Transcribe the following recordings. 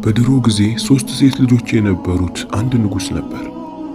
በድሮ ጊዜ 3 ሴት ልጆች የነበሩት አንድ ንጉስ ነበር።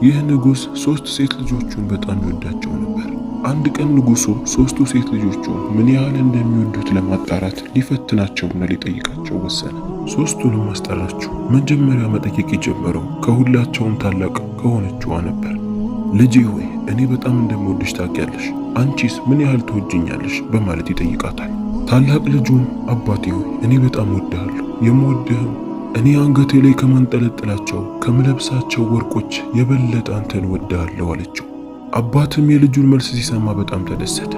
ይህ ንጉስ 3 ሴት ልጆቹን በጣም ይወዳቸው ነበር። አንድ ቀን ንጉሱ 3ቱ ሴት ልጆቹ ምን ያህል እንደሚወዱት ለማጣራት ሊፈትናቸውና ሊጠይቃቸው ወሰነ። 3ቱንም አስጠራቸው። መጀመሪያ መጠየቅ የጀመረው ከሁላቸውም ታላቅ ከሆነችዋ ነበር። ልጄ ሆይ እኔ በጣም እንደምወድሽ ታውቂያለሽ፣ አንቺስ ምን ያህል ትወጂኛለሽ? በማለት ይጠይቃታል። ታላቅ ልጁም አባቴ ሆይ እኔ በጣም እወድሃለሁ፣ የምወድህም እኔ አንገቴ ላይ ከማንጠለጥላቸው ከምለብሳቸው ወርቆች የበለጠ አንተን እወድሃለሁ አለችው። አባትም የልጁን መልስ ሲሰማ በጣም ተደሰተ።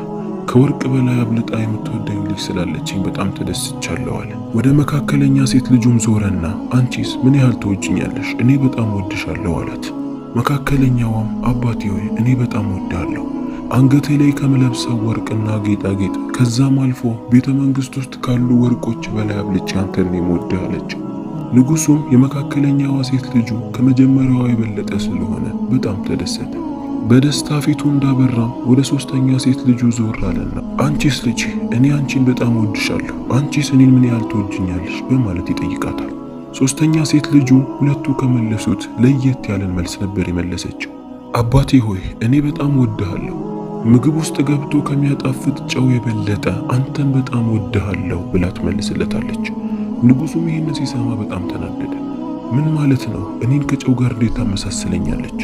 ከወርቅ በላይ አብልጣ የምትወደኝ ልጅ ስላለችኝ በጣም ተደስቻለሁ አለ። ወደ መካከለኛ ሴት ልጁም ዞረና አንቺስ ምን ያህል ትወጂኛለሽ? እኔ በጣም እወድሻለሁ አላት። መካከለኛዋም አባቴ ሆይ እኔ በጣም እወድሃለሁ፣ አንገቴ ላይ ከምለብሰው ወርቅና ጌጣጌጥ ከዛም አልፎ ቤተ መንግስት ውስጥ ካሉ ወርቆች በላይ አብልጬ አንተን የምወድህ አለችው። ንጉሱም የመካከለኛዋ ሴት ልጁ ከመጀመሪያዋ የበለጠ ስለሆነ በጣም ተደሰተ። በደስታ ፊቱ እንዳበራም ወደ 3ኛ ሴት ልጁ ዞር አለና አንቺስ ልጄ እኔ አንቺን በጣም እወድሻለሁ፣ አንቺስ እኔን ምን ያህል ትወጂኛለሽ? በማለት ይጠይቃታል። 3ኛ ሴት ልጁ ሁለቱ ከመለሱት ለየት ያለን መልስ ነበር የመለሰችው። አባቴ ሆይ እኔ በጣም እወድሃለሁ፣ ምግብ ውስጥ ገብቶ ከሚያጣፍጥ ጨው የበለጠ አንተን በጣም እወድሃለሁ ብላ ትመልስለታለች። ንጉሱም ይህን ሲሰማ በጣም ተናደደ። ምን ማለት ነው? እኔን ከጨው ጋር እንዴት ታመሳስለኛለች?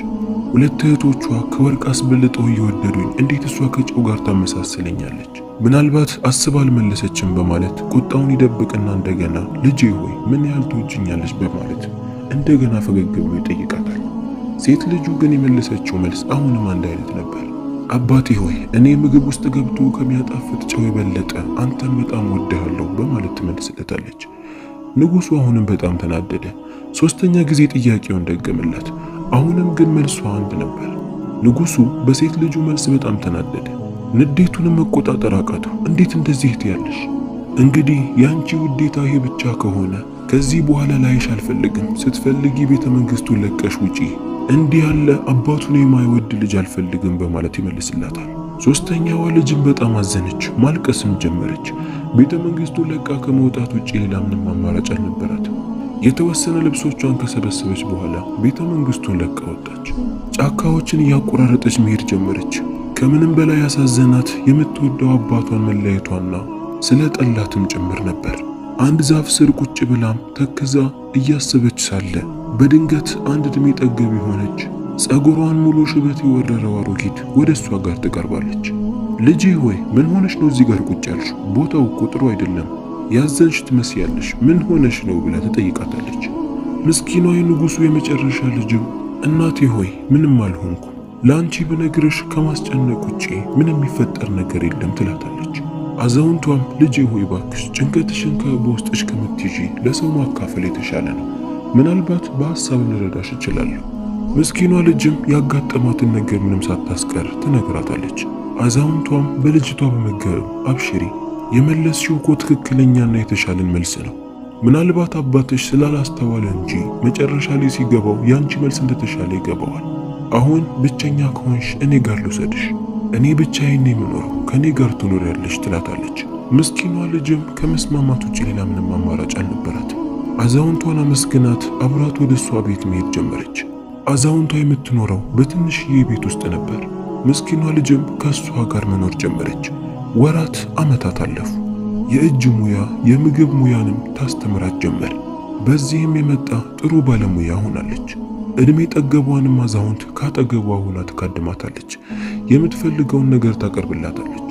2 እህቶቿ ከወርቅ አስበልጠው እየወደዱኝ እንዴት እሷ ከጨው ጋር ታመሳስለኛለች? ምናልባት አስባ አልመለሰችም በማለት ቁጣውን ይደብቅና እንደገና ልጄ ሆይ ምን ያህል ትወጂኛለች? በማለት እንደገና ፈገግ ብሎ ይጠይቃታል። ሴት ልጁ ግን የመለሰችው መልስ አሁንም አንድ አይነት ነበር። አባቴ ሆይ እኔ ምግብ ውስጥ ገብቶ ከሚያጣፍጥ ጨው የበለጠ አንተን በጣም እወድሃለሁ በማለት ትመልስለታለች። ንጉሱ አሁንም በጣም ተናደደ። 3ኛ ጊዜ ጥያቄውን ደገመላት። አሁንም ግን መልሷ አንድ ነበር። ንጉሱ በሴት ልጁ መልስ በጣም ተናደደ። ንዴቱንም መቆጣጠር አቃተው። እንዴት እንደዚህ ትያለሽ? እንግዲህ ያንቺ ውዴታ ይሄ ብቻ ከሆነ ከዚህ በኋላ ላይሽ አልፈልግም። ስትፈልጊ ቤተ መንግስቱን ለቀሽ ውጪ። እንዲህ ያለ አባቱን የማይወድ ልጅ አልፈልግም በማለት ይመልስላታል። 3ኛዋ ልጅም በጣም አዘነች፣ ማልቀስም ጀመረች። ቤተ መንግስቱን ለቃ ከመውጣት ውጪ ሌላ ምንም አማራጭ አልነበራትም። የተወሰነ ልብሶቿን ከሰበሰበች በኋላ ቤተ መንግስቱን ለቃ ወጣች። ጫካዎችን እያቆራረጠች መሄድ ጀመረች። ከምንም በላይ ያሳዘናት የምትወደው አባቷን መለየቷና ስለ ጠላትም ጭምር ነበር። አንድ ዛፍ ስር ቁጭ ብላም ተክዛ እያሰበች ሳለ በድንገት አንድ ዕድሜ ጠገብ የሆነች ጸጉሯን ሙሉ ሽበት የወረረው አሮጊት ወደ እሷ ጋር ትቀርባለች። ልጄ ሆይ ምን ሆነሽ ነው እዚህ ጋር ቁጭ ያልሽ? ቦታው እኮ ጥሩ አይደለም፣ ያዘንሽ ትመስያለሽ፣ ምን ሆነሽ ነው ብላ ትጠይቃታለች። ምስኪኗ የንጉሱ የመጨረሻ ልጅም እናቴ ሆይ ምንም አልሆንኩም፣ ለአንቺ ብነግርሽ ከማስጨነቅ ውጪ ምንም የሚፈጠር ነገር የለም ትላታለች። አዛውንቷም ልጄ ሆይ ባክሽ ጭንቀትሽን በውስጥሽ ከምትይዢ ለሰው ማካፈል የተሻለ ነው፣ ምናልባት በሐሳብ ልረዳሽ እችላለሁ። ምስኪኗ ልጅም ያጋጠማትን ነገር ምንም ሳታስቀር ትነግራታለች። አዛውንቷም በልጅቷ በመገረም አብሽሪ፣ የመለስሽው እኮ ትክክለኛና የተሻለን መልስ ነው። ምናልባት አባትሽ ስላላስተዋለ እንጂ መጨረሻ ላይ ሲገባው ያንቺ መልስ እንደተሻለ ይገባዋል። አሁን ብቸኛ ከሆንሽ እኔ ጋር ልውሰድሽ፣ እኔ ብቻዬን የምኖረው ከኔ ጋር ትኖሪያለሽ ትላታለች። ምስኪኗ ልጅም ከመስማማት ውጭ ሌላ ምንም አማራጭ አልነበራትም። አዛውንቷን አመስግናት አብራት ወደ እሷ ቤት መሄድ ጀመረች። አዛውንቷ የምትኖረው በትንሽዬ ቤት ውስጥ ነበር። ምስኪኗ ልጅም ከእሷ ጋር መኖር ጀመረች። ወራት ዓመታት አለፉ። የእጅ ሙያ የምግብ ሙያንም ታስተምራት ጀመር። በዚህም የመጣ ጥሩ ባለሙያ ሆናለች። ዕድሜ ጠገቧንም አዛውንት ካጠገቧ ሆና ትካድማታለች። የምትፈልገውን ነገር ታቀርብላታለች።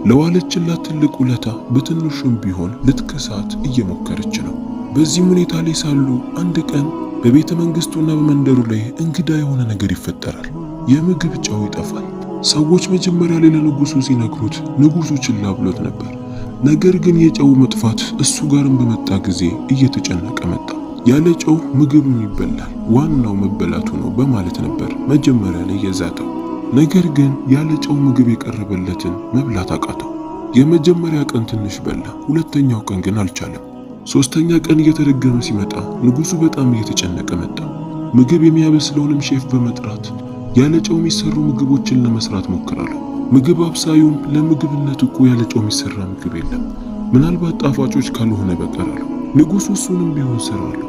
ለዋለችላት ትልቅ ውለታ በትንሹም ቢሆን ልትከሳት እየሞከረች ነው። በዚህም ሁኔታ ላይ ሳሉ አንድ ቀን በቤተ መንግስቱና በመንደሩ ላይ እንግዳ የሆነ ነገር ይፈጠራል። የምግብ ጨው ይጠፋል። ሰዎች መጀመሪያ ላይ ለንጉሱ ሲነግሩት ንጉሱ ችላ ብሎት ነበር። ነገር ግን የጨው መጥፋት እሱ ጋርም በመጣ ጊዜ እየተጨነቀ መጣ። ያለ ጨው ምግብም ይበላል፣ ዋናው መበላቱ ነው በማለት ነበር መጀመሪያ ላይ የዛተው። ነገር ግን ያለ ጨው ምግብ የቀረበለትን መብላት አቃተው። የመጀመሪያ ቀን ትንሽ በላ፣ ሁለተኛው ቀን ግን አልቻለም። 3ኛ ቀን እየተደገመ ሲመጣ ንጉሱ በጣም እየተጨነቀ መጣ። ምግብ የሚያበስለውንም ሼፍ በመጥራት ያለ ጨው የሚሰሩ ምግቦችን ለመስራት ሞክራለሁ። ምግብ አብሳዩም ለምግብነት እኮ ያለ ጨው የሚሰራ ምግብ የለም፣ ምናልባት ጣፋጮች ካልሆነ በቀር አለው። ንጉሱ እሱንም ቢሆን ሰራለው።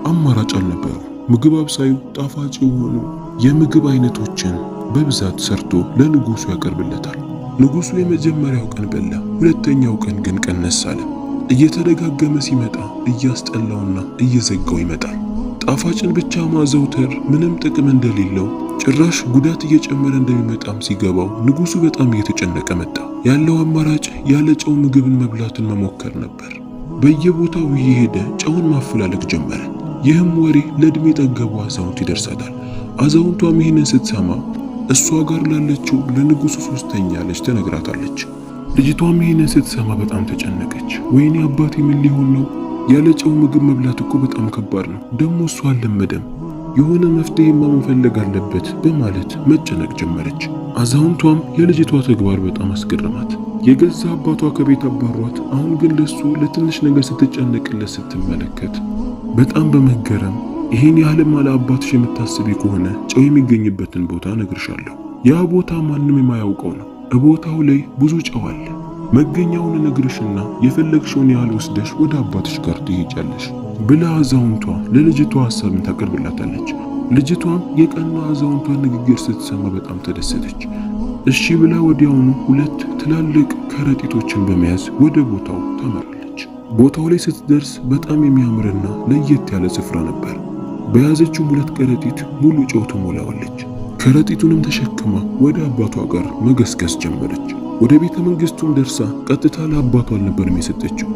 አማራጭ አልነበረው። ምግብ አብሳዩ ጣፋጭ የሆኑ የምግብ አይነቶችን በብዛት ሰርቶ ለንጉሱ ያቀርብለታል። ንጉሱ የመጀመሪያው ቀን በላ፣ ሁለተኛው ቀን ግን ቀነስ አለ። እየተደጋገመ ሲመጣ እያስጠላውና እየዘጋው ይመጣል። ጣፋጭን ብቻ ማዘውተር ምንም ጥቅም እንደሌለው ጭራሽ ጉዳት እየጨመረ እንደሚመጣም ሲገባው ንጉሱ በጣም እየተጨነቀ መጣ። ያለው አማራጭ ያለ ጨው ምግብን መብላትን መሞከር ነበር። በየቦታው እየሄደ ጨውን ማፈላለግ ጀመረ። ይህም ወሬ ለእድሜ ጠገቡ አዛውንት ይደርሳታል። አዛውንቷም ይህንን ስትሰማ እሷ ጋር ላለችው ለንጉሱ ሶስተኛ ልጅ ተነግራታለች። ልጅቷም ይህንን ስትሰማ በጣም ተጨነቀች። ወይኔ አባቴ ምን ሊሆን ነው? ያለ ጨው ምግብ መብላት እኮ በጣም ከባድ ነው። ደግሞ እሱ አልለመደም። የሆነ መፍትሄማ መፈለግ አለበት በማለት መጨነቅ ጀመረች። አዛውንቷም የልጅቷ ተግባር በጣም አስገረማት። የገዛ አባቷ ከቤት አባሯት፣ አሁን ግን ለሱ ለትንሽ ነገር ስትጨነቅለት ስትመለከት በጣም በመገረም ይሄን ያህልማ ለአባትሽ የምታስቢ ከሆነ ጨው የሚገኝበትን ቦታ እነግርሻለሁ። ያ ቦታ ማንም የማያውቀው ነው። ቦታው ላይ ብዙ ጨው አለ። መገኛውን እነግርሽና የፈለግሽውን ያህል ወስደሽ ወደ አባትሽ ጋር ትሄጃለሽ ብላ አዛውንቷ ለልጅቷ ሐሳብን ታቀርብላታለች። ልጅቷም የቀና አዛውንቷ ንግግር ስትሰማ በጣም ተደሰተች። እሺ ብላ ወዲያውኑ ሁለት ትላልቅ ከረጢቶችን በመያዝ ወደ ቦታው ታመራለች። ቦታው ላይ ስትደርስ በጣም የሚያምርና ለየት ያለ ስፍራ ነበር። በያዘችው ሁለት ከረጢት ሙሉ ጨው ትሞላዋለች። ከረጢቱንም ተሸክማ ወደ አባቷ ጋር መገስገስ ጀመረች። ወደ ቤተ መንግስቱም ደርሳ ቀጥታ ለአባቷ አልነበረም የሰጠችው።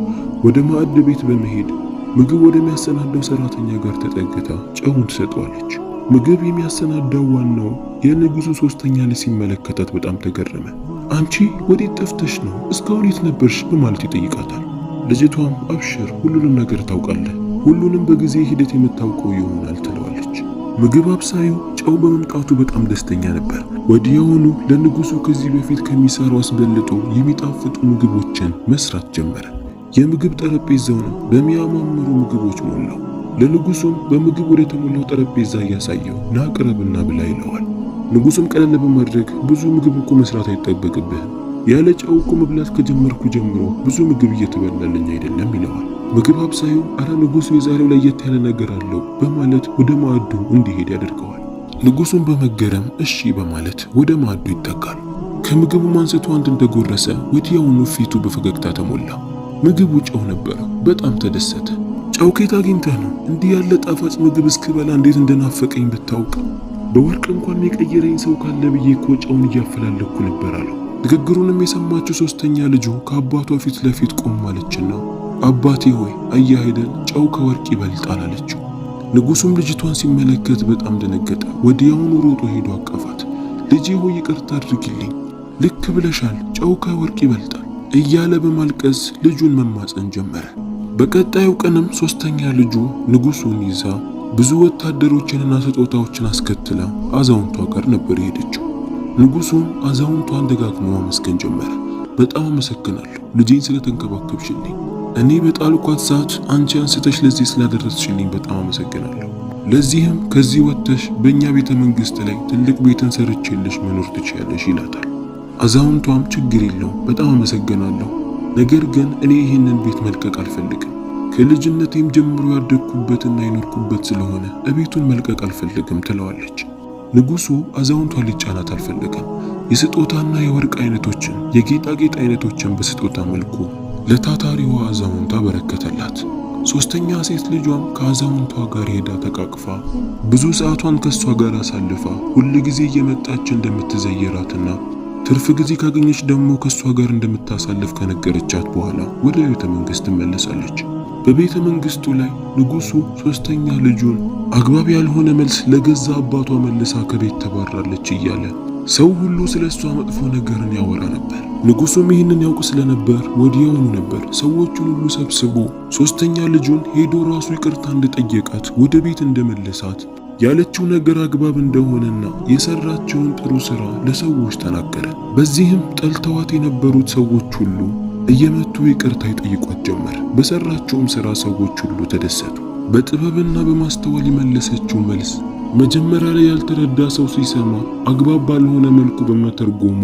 ወደ ማዕድ ቤት በመሄድ ምግብ ወደሚያሰናዳው ሰራተኛ ጋር ተጠግታ ጨውን ትሰጠዋለች። ምግብ የሚያሰናዳው ዋናው የንጉሱ ሶስተኛ ልጅ ሲመለከታት በጣም ተገረመ። አንቺ ወዴት ጠፍተሽ ነው? እስካሁን የት ነበርሽ? በማለት ይጠይቃታል። ልጅቷም አብሽር፣ ሁሉንም ነገር ታውቃለህ፣ ሁሉንም በጊዜ ሂደት የምታውቀው ይሆናል ትለዋለች። ምግብ አብሳዩ ጨው በመምጣቱ በጣም ደስተኛ ነበር። ወዲያውኑ ለንጉሱ ከዚህ በፊት ከሚሰራው አስበልጦ የሚጣፍጡ ምግቦችን መስራት ጀመረ። የምግብ ጠረጴዛውን በሚያማምሩ ምግቦች ሞላው። ለንጉሱም በምግብ ወደ ተሞላው ጠረጴዛ እያሳየው ናቅረብና ብላ ይለዋል። ንጉሱም ቀለል በማድረግ ብዙ ምግብ እኮ መስራት አይጠበቅብህም፣ ያለ ጨው እኮ መብላት ከጀመርኩ ጀምሮ ብዙ ምግብ እየተበላልኝ አይደለም ይለዋል። ምግብ አብሳዩ አረ ንጉሱ የዛሬው ለየት ያለ ነገር አለው በማለት ወደ ማዕዱ እንዲሄድ ያደርገዋል። ንጉሱም በመገረም እሺ በማለት ወደ ማዕዱ ይጠጋል። ከምግቡም አንስቶ አንድ እንደጎረሰ ወዲያውኑ ፊቱ በፈገግታ ተሞላ። ምግቡ ጨው ነበረ። በጣም ተደሰተ። ጨው ከየት አግኝተህ ነው? እንዲህ ያለ ጣፋጭ ምግብ እስክበላ እንዴት እንደናፈቀኝ ብታውቅ። በወርቅ እንኳን የቀየረኝ ሰው ካለ ብዬ እኮ ጨውን እያፈላለኩ ነበር አለው። ንግግሩንም የሰማችው ሶስተኛ ልጁ ከአባቷ ፊት ለፊት ቆማለችና አባቴ ሆይ አየህ አይደል ጨው ከወርቅ ይበልጣል አለችው። ንጉሱም ልጅቷን ሲመለከት በጣም ደነገጠ። ወዲያውኑ ሮጦ ሄዶ አቀፋት። ልጄ ሆይ ይቅርታ አድርጊልኝ፣ ልክ ብለሻል፣ ጨው ከወርቅ ይበልጣል እያለ በማልቀስ ልጁን መማፀን ጀመረ። በቀጣዩ ቀንም ሶስተኛ ልጁ ንጉሱን ይዛ ብዙ ወታደሮችንና ስጦታዎችን አስከትላ አዛውንቷ ጋር ነበር የሄደችው። ንጉሱም አዛውንቷን ደጋግሞ ማመስገን ጀመረ። በጣም አመሰግናለሁ ልጄን ስለተንከባከብሽልኝ፣ እኔ በጣልኳት ሰዓት አንቺ አንስተሽ ለዚህ ስላደረስሽልኝ በጣም አመሰግናለሁ። ለዚህም ከዚህ ወጥተሽ በእኛ ቤተ መንግስት ላይ ትልቅ ቤትን ሰርቼልሽ መኖር ትችያለሽ ይላታል። አዛውንቷም ችግር የለው በጣም አመሰግናለሁ፣ ነገር ግን እኔ ይህንን ቤት መልቀቅ አልፈልግም። ከልጅነቴም ጀምሮ ያደግኩበትና የኖርኩበት ስለሆነ እቤቱን መልቀቅ አልፈልግም ትለዋለች። ንጉሱ አዛውንቷን ሊጫናት አልፈለገም። የስጦታና የወርቅ አይነቶችን የጌጣጌጥ አይነቶችን በስጦታ መልኩ ለታታሪዋ አዛውንቷ በረከተላት። ሶስተኛ ሴት ልጇም ከአዛውንቷ ጋር ሄዳ ተቃቅፋ ብዙ ሰዓቷን ከሷ ጋር አሳልፋ ሁል ጊዜ እየመጣች እንደምትዘየራትና ትርፍ ጊዜ ካገኘች ደግሞ ከሷ ጋር እንደምታሳልፍ ከነገረቻት በኋላ ወደ ቤተ መንግስት ትመለሳለች። በቤተ መንግስቱ ላይ ንጉሱ ሶስተኛ ልጁን አግባብ ያልሆነ መልስ ለገዛ አባቷ መልሳ ከቤት ተባራለች እያለ ሰው ሁሉ ስለሷ መጥፎ ነገርን ያወራ ነበር። ንጉሱም ይህንን ያውቅ ስለነበር ወዲያውኑ ነበር ሰዎቹን ሁሉ ሰብስቦ ሶስተኛ ልጁን ሄዶ ራሱ ይቅርታ እንደጠየቃት ወደ ቤት እንደመለሳት ያለችው ነገር አግባብ እንደሆነና የሰራቸውን ጥሩ ስራ ለሰዎች ተናገረ። በዚህም ጠልተዋት የነበሩት ሰዎች ሁሉ እየመቱ ይቅርታ ይጠይቋት ጀመር። በሰራቸውም ስራ ሰዎች ሁሉ ተደሰቱ። በጥበብና በማስተዋል የመለሰችው መልስ መጀመሪያ ላይ ያልተረዳ ሰው ሲሰማ አግባብ ባልሆነ መልኩ በመተርጎሙ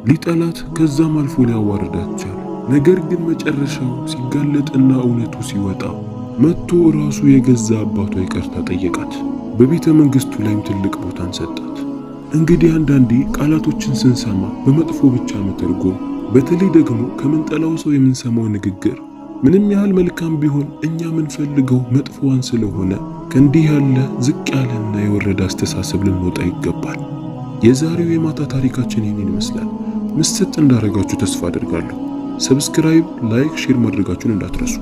ሊጠላት ከዛም አልፎ ሊያዋርዳት ቻለ። ነገር ግን መጨረሻው ሲጋለጥና እውነቱ ሲወጣ መጥቶ ራሱ የገዛ አባቷ ይቅርታ ጠየቃት። በቤተ መንግስቱ ላይም ትልቅ ቦታን ሰጣት። እንግዲህ አንዳንዴ ቃላቶችን ስንሰማ በመጥፎ ብቻ መተርጎም፣ በተለይ ደግሞ ከምንጠላው ሰው የምንሰማው ንግግር ምንም ያህል መልካም ቢሆን እኛ የምንፈልገው መጥፎዋን ስለሆነ ከእንዲህ ያለ ዝቅ ያለና የወረደ አስተሳሰብ ልንወጣ ይገባል። የዛሬው የማታ ታሪካችን ይህንን ይመስላል። ምስጥ እንዳረጋችሁ ተስፋ አደርጋለሁ። ሰብስክራይብ፣ ላይክ፣ ሼር ማድረጋችሁን እንዳትረሱ።